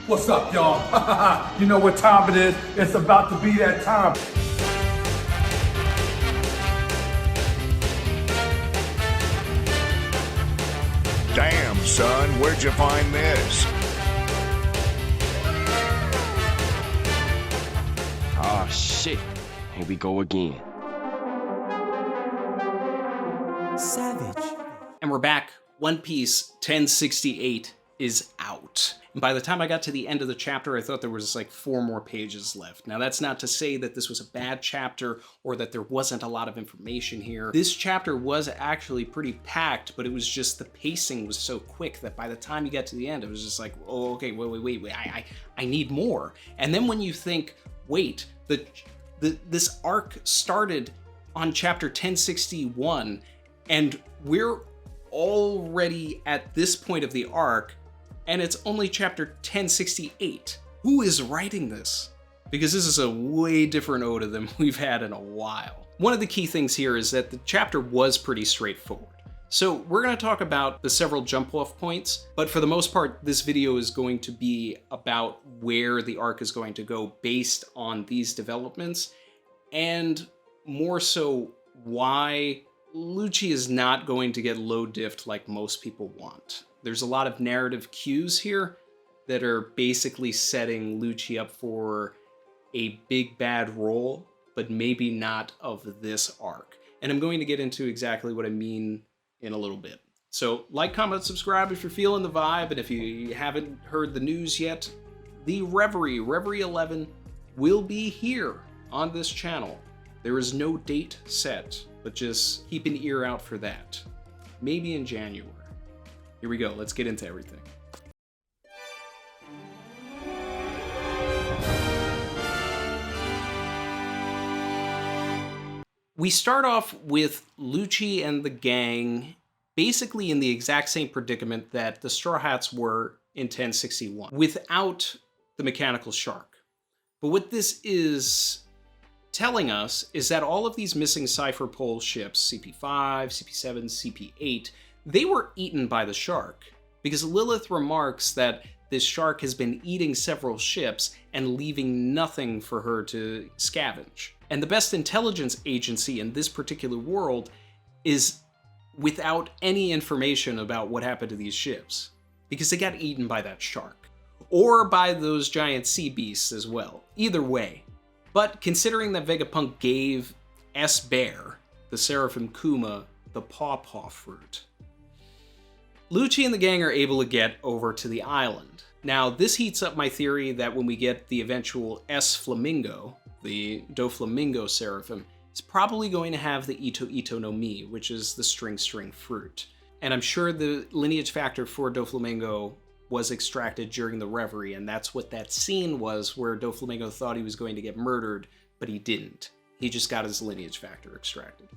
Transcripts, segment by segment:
What's up, y'all? You know what time it is? It's about to be that time. Damn, son, where'd you find this? Ah, shit. Here we go again. Savage. And we're back. One Piece 1068 is out. And by the time I got to the end of the chapter, I thought there was like 4 more pages left. Now that's not to say that this was a bad chapter or that there wasn't a lot of information here. This chapter was actually pretty packed, but it was just the pacing was so quick that by the time you got to the end, it was just like, oh, okay, wait, I need more. And then when you think, wait, this arc started on chapter 1061, and we're already at this point of the arc, and it's only chapter 1068. Who is writing this? Because this is a way different Oda than we've had in a while. One of the key things here is that the chapter was pretty straightforward. So we're going to talk about the several jump-off points, but for the most part, this video is going to be about where the arc is going to go based on these developments, and more so why Lucci is not going to get low-diffed like most people want. There's a lot of narrative cues here that are basically setting Lucci up for a big bad role, but maybe not of this arc. And I'm going to get into exactly what I mean in a little bit. So like, comment, subscribe if you're feeling the vibe, and if you haven't heard the news yet, the Reverie 11, will be here on this channel. There is no date set, but just keep an ear out for that. Maybe in January. Here we go, let's get into everything. We start off with Lucci and the gang basically in the exact same predicament that the Straw Hats were in 1061, without the mechanical shark. But what this is telling us is that all of these missing Cipher Pol ships, CP5, CP7, CP8, they were eaten by the shark, because Lilith remarks that this shark has been eating several ships and leaving nothing for her to scavenge. And the best intelligence agency in this particular world is without any information about what happened to these ships, because they got eaten by that shark, or by those giant sea beasts as well. Either way. But considering that Vegapunk gave S-Bear, the Seraphim Kuma, the pawpaw fruit, Lucci and the gang are able to get over to the island. Now, this heats up my theory that when we get the eventual S-Flamingo, the Doflamingo Seraphim, it's probably going to have the Ito Ito no Mi, which is the string fruit. And I'm sure the lineage factor for Doflamingo was extracted during the Reverie, and that's what that scene was, where Doflamingo thought he was going to get murdered, but he didn't. He just got his lineage factor extracted.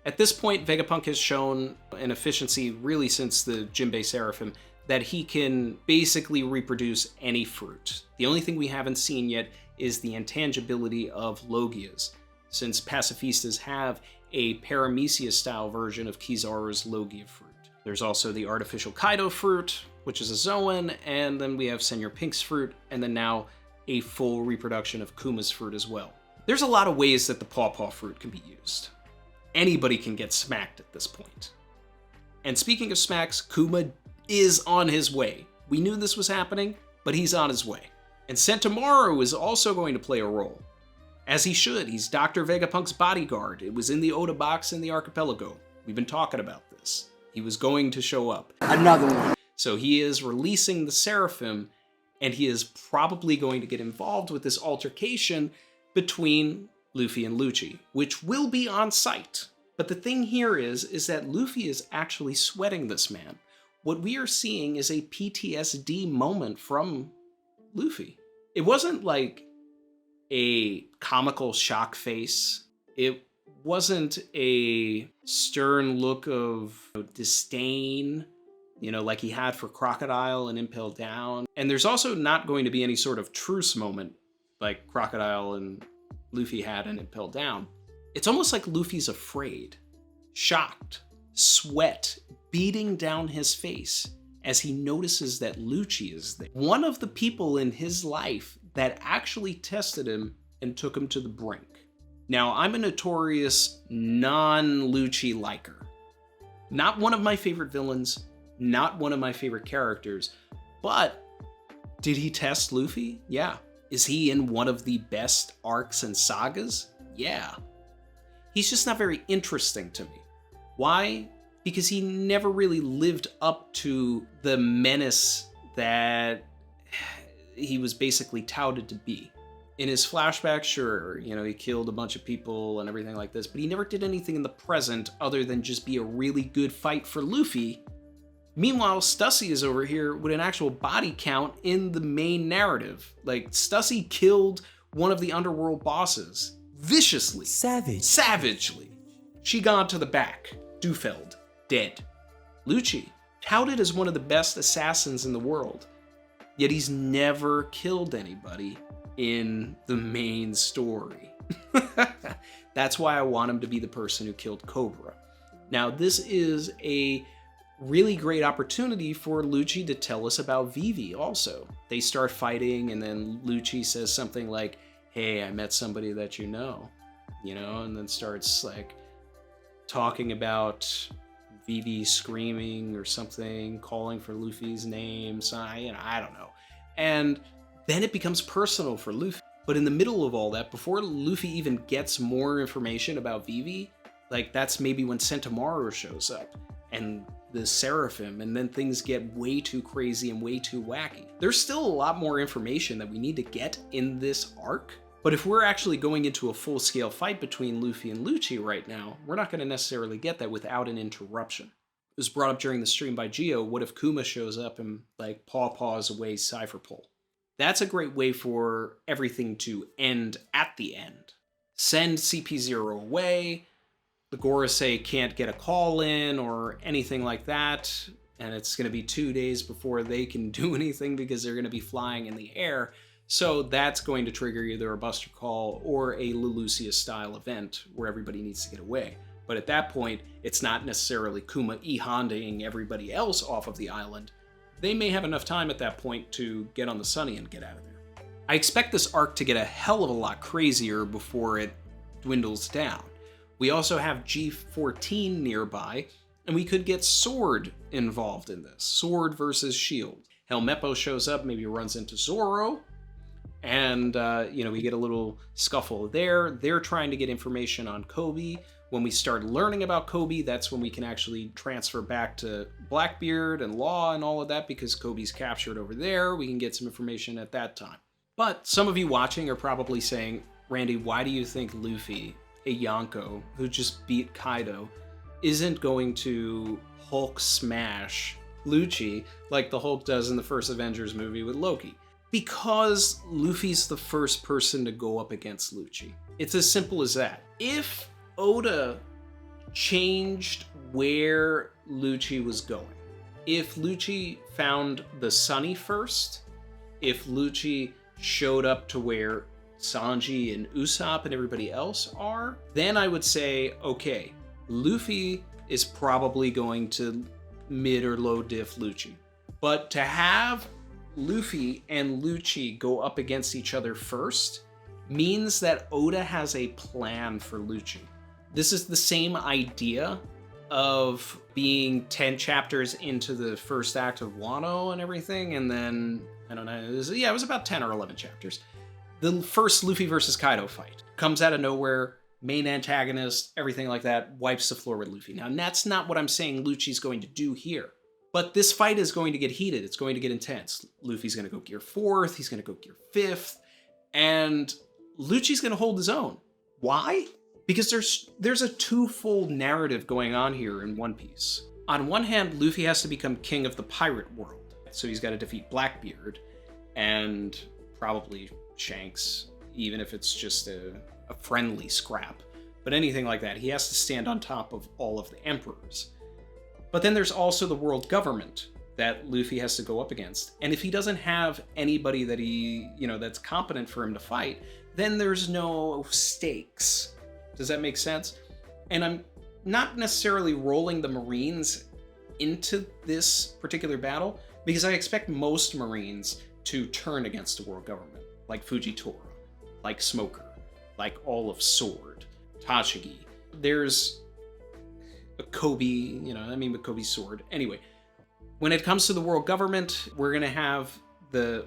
At this point, Vegapunk has shown an efficiency really since the Jinbei Seraphim that he can basically reproduce any fruit. The only thing we haven't seen yet is the intangibility of Logias, since pacifistas have a Paramecia-style version of Kizaru's Logia fruit. There's also the artificial Kaido fruit, which is a Zoan, and then we have Senor Pink's fruit, and then now a full reproduction of Kuma's fruit as well. There's a lot of ways that the pawpaw fruit can be used. Anybody can get smacked at this point. And speaking of smacks, Kuma is on his way. We knew this was happening, but he's on his way. And Sentomaru is also going to play a role. As he should, he's Dr. Vegapunk's bodyguard. It was in the Oda box in the Archipelago. We've been talking about this. He was going to show up. Another one. So he is releasing the Seraphim, and he is probably going to get involved with this altercation between Luffy and Lucci, which will be on site. But the thing here is that Luffy is actually sweating this man. What we are seeing is a PTSD moment from Luffy. It wasn't like a comical shock face. It wasn't a stern look of disdain, like he had for Crocodile and Impel Down. And there's also not going to be any sort of truce moment like Crocodile and Luffy had in Impel Down. It's almost like Luffy's afraid, shocked, sweat beating down his face, as he notices that Lucci is there. One of the people in his life that actually tested him and took him to the brink. Now, I'm a notorious non-Lucci liker. Not one of my favorite villains, not one of my favorite characters, but did he test Luffy? Yeah. Is he in one of the best arcs and sagas? Yeah. He's just not very interesting to me. Why? Because he never really lived up to the menace that he was basically touted to be. In his flashback, sure, he killed a bunch of people and everything like this, but he never did anything in the present other than just be a really good fight for Luffy. Meanwhile, Stussy is over here with an actual body count in the main narrative. Like, Stussy killed one of the underworld bosses viciously. Savagely. She gone to the back. Dufeld. Dead. Lucci, touted as one of the best assassins in the world, yet he's never killed anybody in the main story. That's why I want him to be the person who killed Cobra. Now, this is a really great opportunity for Lucci to tell us about Vivi also. They start fighting, and then Lucci says something like, hey, I met somebody that and then starts like talking about Vivi screaming or something, calling for Luffy's name, so I don't know. And then it becomes personal for Luffy. But in the middle of all that, before Luffy even gets more information about Vivi, like that's maybe when Sentomaru shows up and the Seraphim, and then things get way too crazy and way too wacky. There's still a lot more information that we need to get in this arc, but if we're actually going into a full-scale fight between Luffy and Lucci right now, we're not going to necessarily get that without an interruption. It was brought up during the stream by Gio, what if Kuma shows up and like paws away Cipher Pol? That's a great way for everything to end at the end. Send CP0 away, the Gorosei can't get a call in or anything like that, and it's going to be 2 days before they can do anything because they're going to be flying in the air. So that's going to trigger either a Buster Call or a Leloucia-style event where everybody needs to get away. But at that point, it's not necessarily Kuma E-Hondaing everybody else off of the island. They may have enough time at that point to get on the Sunny and get out of there. I expect this arc to get a hell of a lot crazier before it dwindles down. We also have G14 nearby, and we could get Sword involved in this. Sword versus Shield. Helmeppo shows up, maybe runs into Zoro, and we get a little scuffle there. They're trying to get information on Kobe. When we start learning about Kobe, that's when we can actually transfer back to Blackbeard and Law and all of that, because Kobe's captured over there. We can get some information at that time. But some of you watching are probably saying, Randy, why do you think Luffy, a Yonko who just beat Kaido, isn't going to Hulk smash Lucci like the Hulk does in the first Avengers movie with Loki? Because Luffy's the first person to go up against Lucci. It's as simple as that. If Oda changed where Lucci was going, if Lucci found the Sunny first, if Lucci showed up to where Sanji and Usopp and everybody else are, then I would say, okay, Luffy is probably going to mid or low diff Lucci. But to have Luffy and Lucci go up against each other first means that Oda has a plan for Lucci. This is the same idea of being 10 chapters into the first act of Wano and everything, and then, I don't know, it was about 10 or 11 chapters. The first Luffy versus Kaido fight comes out of nowhere, main antagonist, everything like that, wipes the floor with Luffy. Now, that's not what I'm saying Lucci's going to do here. But this fight is going to get heated. It's going to get intense. Luffy's going to go gear 4th. He's going to go gear 5th. And Lucci's going to hold his own. Why? Because there's a twofold narrative going on here in One Piece. On one hand, Luffy has to become king of the pirate world. So he's got to defeat Blackbeard and probably Shanks, even if it's just a friendly scrap. But anything like that, he has to stand on top of all of the emperors. But then there's also the world government that Luffy has to go up against. And if he doesn't have anybody that that's competent for him to fight, then there's no stakes. Does that make sense? And I'm not necessarily rolling the Marines into this particular battle because I expect most Marines to turn against the world government, like Fujitora, like Smoker, like all of Sword, Tashigi. There's a Kobe, but Kobe's Sword. Anyway, when it comes to the world government, we're going to have the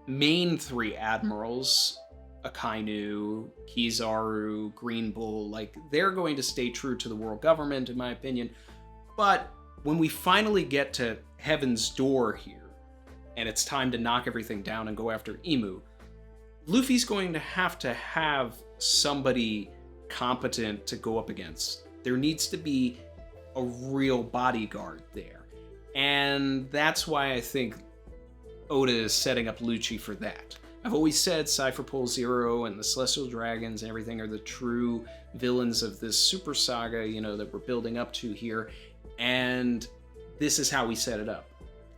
main three admirals, Akainu, Kizaru, Green Bull, like they're going to stay true to the world government, in my opinion. But when we finally get to Heaven's Door here, and it's time to knock everything down and go after Imu, Luffy's going to have somebody competent to go up against. There needs to be a real bodyguard there. And that's why I think Oda is setting up Lucci for that. I've always said Cipher Pol Zero and the Celestial Dragons and everything are the true villains of this super saga, that we're building up to here. And this is how we set it up.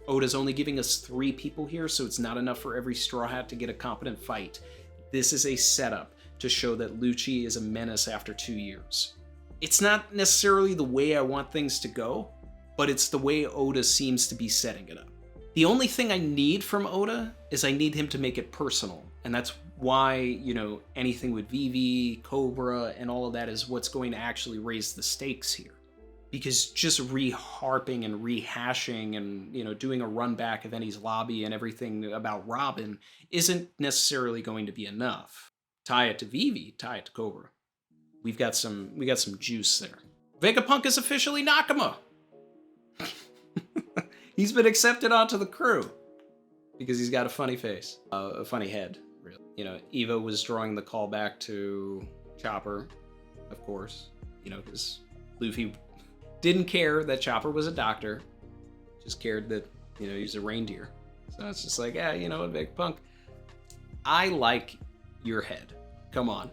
Oda's only giving us 3 people here, so it's not enough for every Straw Hat to get a competent fight. This is a setup to show that Lucci is a menace after 2 years. It's not necessarily the way I want things to go, but it's the way Oda seems to be setting it up. The only thing I need from Oda is I need him to make it personal, and that's why, anything with Vivi, Cobra, and all of that is what's going to actually raise the stakes here. Because just re-harping and rehashing and, doing a run back of Enies Lobby and everything about Robin isn't necessarily going to be enough. Tie it to Vivi, tie it to Cobra. We got some juice there. Vegapunk is officially Nakama. He's been accepted onto the crew because he's got a funny face, a funny head, really. Eva was drawing the callback to Chopper, of course, because Luffy didn't care that Chopper was a doctor, just cared that, he's a reindeer. So it's just like, what, Vegapunk, I like your head. Come on.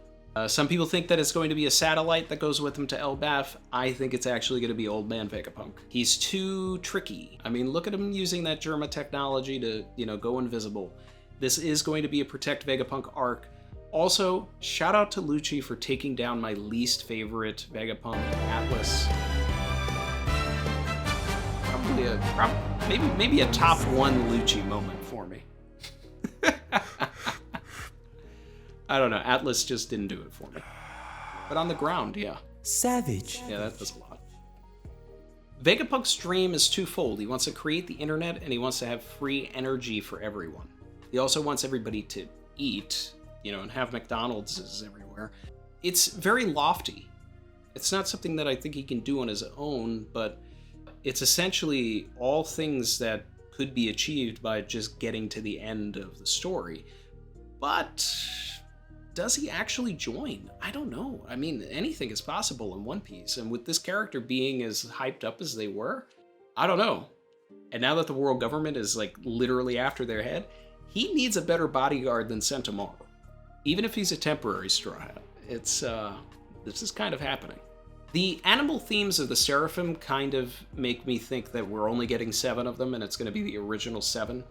Some people think that it's going to be a satellite that goes with him to Elbaf. I think it's actually going to be Old Man Vegapunk. He's too tricky. I mean, look at him using that Germa technology to, go invisible. This is going to be a Protect Vegapunk arc. Also, shout out to Lucci for taking down my least favorite Vegapunk, Atlas. Maybe a top 1 Lucci moment for me. I don't know. Atlas just didn't do it for me. But on the ground, yeah. Savage. Yeah, that does a lot. Vegapunk's dream is twofold. He wants to create the internet, and he wants to have free energy for everyone. He also wants everybody to eat, and have McDonald's everywhere. It's very lofty. It's not something that I think he can do on his own, but it's essentially all things that could be achieved by just getting to the end of the story. But does he actually join? I don't know. I mean, anything is possible in One Piece, and with this character being as hyped up as they were, I don't know. And now that the world government is literally after their head, he needs a better bodyguard than Sentomaru. Even if he's a temporary Straw Hat. This is kind of happening. The animal themes of the Seraphim kind of make me think that we're only getting 7 of them, and it's going to be the original 7.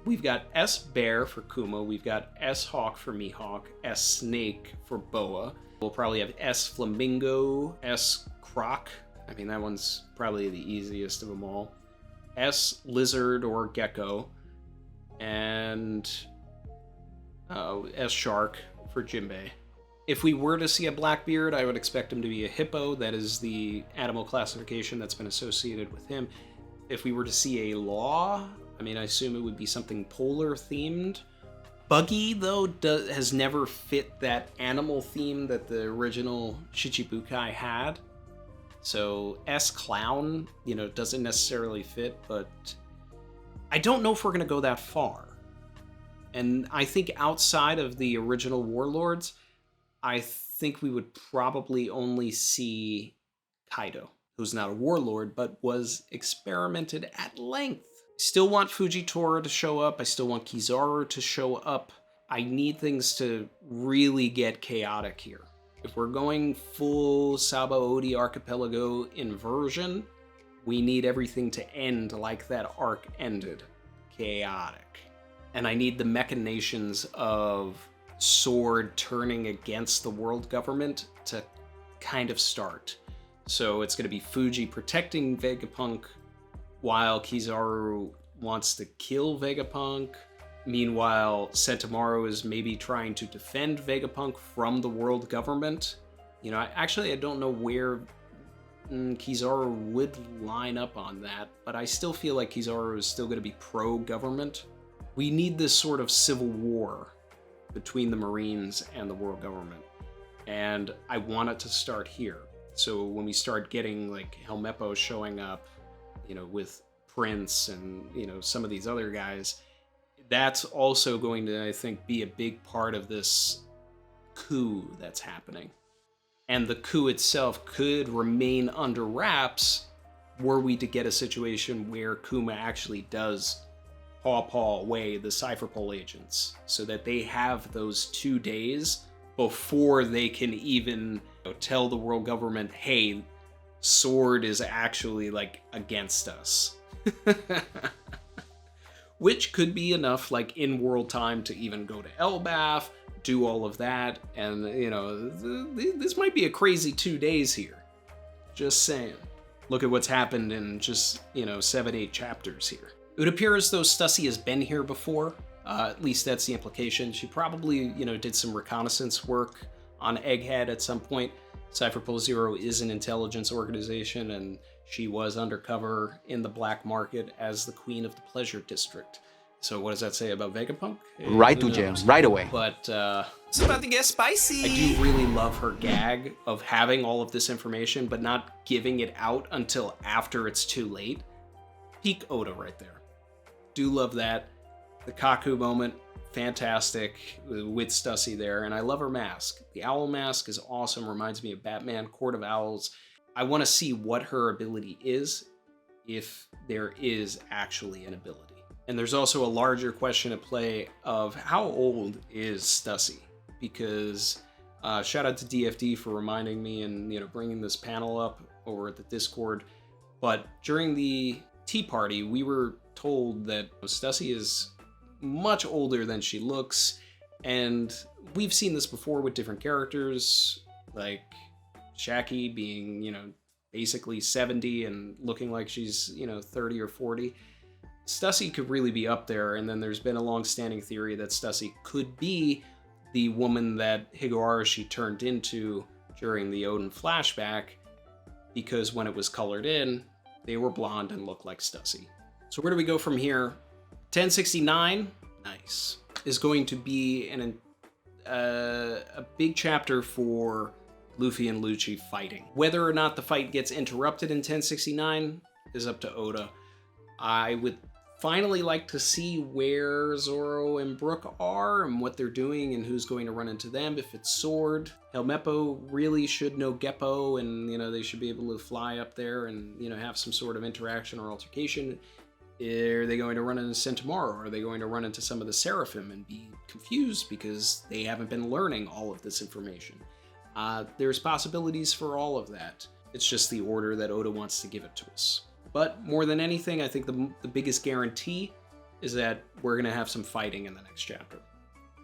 We've got S Bear for Kuma, we've got S Hawk for Mihawk, S Snake for Boa. We'll probably have S Flamingo, S Croc. I mean, that one's probably the easiest of them all. S Lizard or Gecko, and S Shark for Jinbei. If we were to see a Blackbeard, I would expect him to be a hippo. That is the animal classification that's been associated with him. If we were to see a Law, I assume it would be something polar themed. Buggy, though, has never fit that animal theme that the original Shichibukai had. So S Clown, doesn't necessarily fit, but I don't know if we're going to go that far. And I think outside of the original Warlords, I think we would probably only see Kaido, who's not a warlord, but was experimented at length. I still want Fujitora to show up. I still want Kizaru to show up. I need things to really get chaotic here. If we're going full Sabaody Archipelago inversion, we need everything to end like that arc ended. Chaotic. And I need the machinations of Sword turning against the world government to kind of start. So it's going to be Fuji protecting Vegapunk while Kizaru wants to kill Vegapunk. Meanwhile, Sentomaru is maybe trying to defend Vegapunk from the world government. You know, I don't know where Kizaru would line up on that, but I still feel like Kizaru is still going to be pro-government. We need this sort of civil war between the Marines and the world government, and I want it to start here. So when we start getting like Helmeppo showing up, you know, with Prince and, you know, some of these other guys, that's also going to, I think, be a big part of this coup that's happening. And the coup itself could remain under wraps were we to get a situation where Kuma actually does paw away the Cipher Pol agents, so that they have those 2 days before they can even, you know, tell the world government, hey, Sword is actually like against us. Which could be enough like in world time to even go to Elbaf, do all of that, and you know, this might be a crazy 2 days here. Just saying. Look at what's happened in just, you know, 7-8 chapters here. It would appear as though Stussy has been here before. At least that's the implication. She probably, you know, did some reconnaissance work on Egghead at some point. Cipher Pol Zero is an intelligence organization, and she was undercover in the black market as the queen of the Pleasure District. So what does that say about Vegapunk? Right to jail, right away. But It's about to get spicy. I do really love her gag of having all of this information, but not giving it out until after it's too late. Peak Oda right there. Do love that. The Kaku moment, fantastic with Stussy there, and I love her mask. The owl mask is awesome, reminds me of Batman, Court of Owls. I want to see what her ability is, if there is actually an ability. And there's also a larger question at play of how old is Stussy? Because shout out to DFD for reminding me and, you know, bringing this panel up over at the Discord. But during the tea party, we were told that Stussy is much older than she looks, and we've seen this before with different characters, like Shaki being, you know, basically 70 and looking like she's, you know, 30 or 40. Stussy could really be up there, and then there's been a long-standing theory that Stussy could be the woman that Higurashi turned into during the Woden flashback, because when it was colored in, they were blonde and looked like Stussy. So where do we go from here? 1069, nice, is going to be a big chapter for Luffy and Lucci fighting. Whether or not the fight gets interrupted in 1069 is up to Oda. I would finally like to see where Zoro and Brook are and what they're doing and who's going to run into them. If it's Sword, Helmeppo really should know Geppo, and, you know, they should be able to fly up there and, you know, have some sort of interaction or altercation. Are they going to run into Sentomaru? Are they going to run into some of the Seraphim and be confused because they haven't been learning all of this information? There's possibilities for all of that. It's just the order that Oda wants to give it to us. But more than anything, I think the biggest guarantee is that we're going to have some fighting in the next chapter.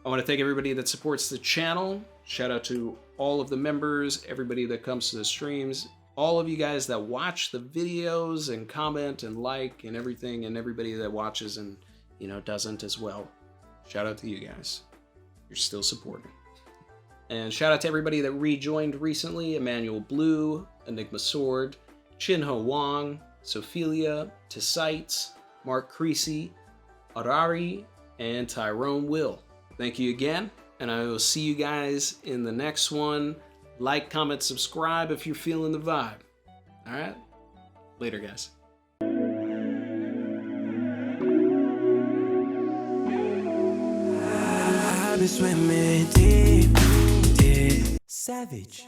I want to thank everybody that supports the channel. Shout out to all of the members, everybody that comes to the streams, all of you guys that watch the videos and comment and like and everything, and everybody that watches and, you know, doesn't as well. Shout out to you guys. You're still supporting. And shout out to everybody that rejoined recently: Emmanuel Blue, Enigma Sword, Chinho Wong, Sophelia, Tisites, Mark Creasy, Arari, and Tyrone Will. Thank you again, and I will see you guys in the next one. Like, comment, subscribe if you're feeling the vibe. All right? Later, guys. I've been swimming deep, deep. Savage.